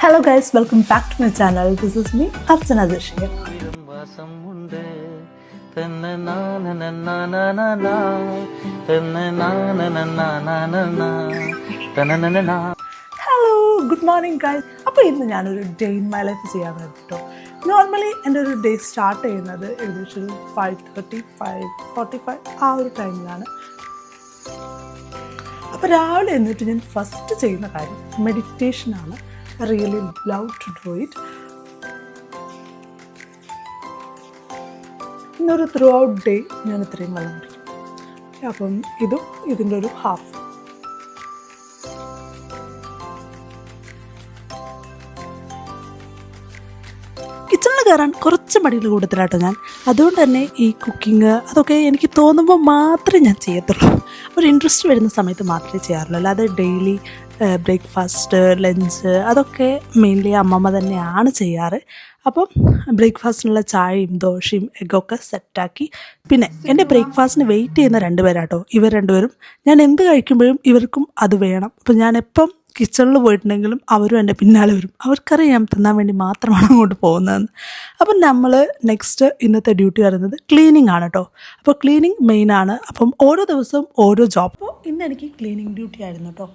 Hello guys, welcome back to my channel. This is me, Archana Joshi. Hello, good morning guys. അപ്പോൾ ഇന്ന് ഞാനൊരു day in my life ചെയ്യാൻ കേട്ടോ. Normally എൻ്റെ ഒരു ഡേ സ്റ്റാർട്ട് ചെയ്യുന്നത് ഏകദേശം 5:30, 5:45 ആ ഒരു ടൈമിലാണ്. അപ്പോൾ രാവിലെ എന്നിട്ട് ഞാൻ ഫസ്റ്റ് ചെയ്യുന്ന കാര്യം മെഡിറ്റേഷനാണ്. I really love to do it. ഇന്നൊരു ത്രൂ ഔട്ട് ഡേ ഞാൻ ഇത്രയും വെള്ളം കുടിക്കും. അപ്പം ഇതിൻ്റെ ഒരു ഹാഫ്. കിച്ചണിൽ കയറാൻ കുറച്ച് മടിയിൽ കൂടുതലാട്ടോ ഞാൻ. അതുകൊണ്ട് തന്നെ ഈ കുക്കിംഗ് അതൊക്കെ എനിക്ക് തോന്നുമ്പോൾ മാത്രമേ ഞാൻ ചെയ്യത്തുള്ളൂ. ഒരു ഇൻട്രസ്റ്റ് വരുന്ന സമയത്ത് മാത്രമേ ചെയ്യാറുള്ളൂ. അല്ലാതെ ഡെയിലി ബ്രേക്ക്ഫാസ്റ്റ്, ലഞ്ച് അതൊക്കെ മെയിൻലി അമ്മമ്മ തന്നെയാണ് ചെയ്യാറ്. അപ്പം ബ്രേക്ക്ഫാസ്റ്റിനുള്ള ചായയും ദോശയും എഗ്ഗൊക്കെ സെറ്റാക്കി. പിന്നെ എൻ്റെ ബ്രേക്ക്ഫാസ്റ്റിന് വെയിറ്റ് ചെയ്യുന്ന രണ്ടുപേരാട്ടോ ഇവർ രണ്ടുപേരും. ഞാൻ എന്ത് കഴിക്കുമ്പോഴും ഇവർക്കും അത് വേണം. അപ്പം ഞാൻ എപ്പം കിച്ചണിൽ പോയിട്ടുണ്ടെങ്കിലും അവരും എൻ്റെ പിന്നാലെ വരും. അവർക്കറിയാം തിന്നാൻ വേണ്ടി മാത്രമാണ് അങ്ങോട്ട് പോകുന്നതെന്ന്. അപ്പം നമ്മൾ നെക്സ്റ്റ് ഇന്നത്തെ ഡ്യൂട്ടി പറയുന്നത് ക്ലീനിങ് ആണ് കേട്ടോ. അപ്പോൾ ക്ലീനിങ് മെയിനാണ്. അപ്പം ഓരോ ദിവസവും ഓരോ ജോബ്. അപ്പോൾ ഇന്ന് എനിക്ക് ക്ലീനിങ് ഡ്യൂട്ടി ആയിരുന്നു കേട്ടോ.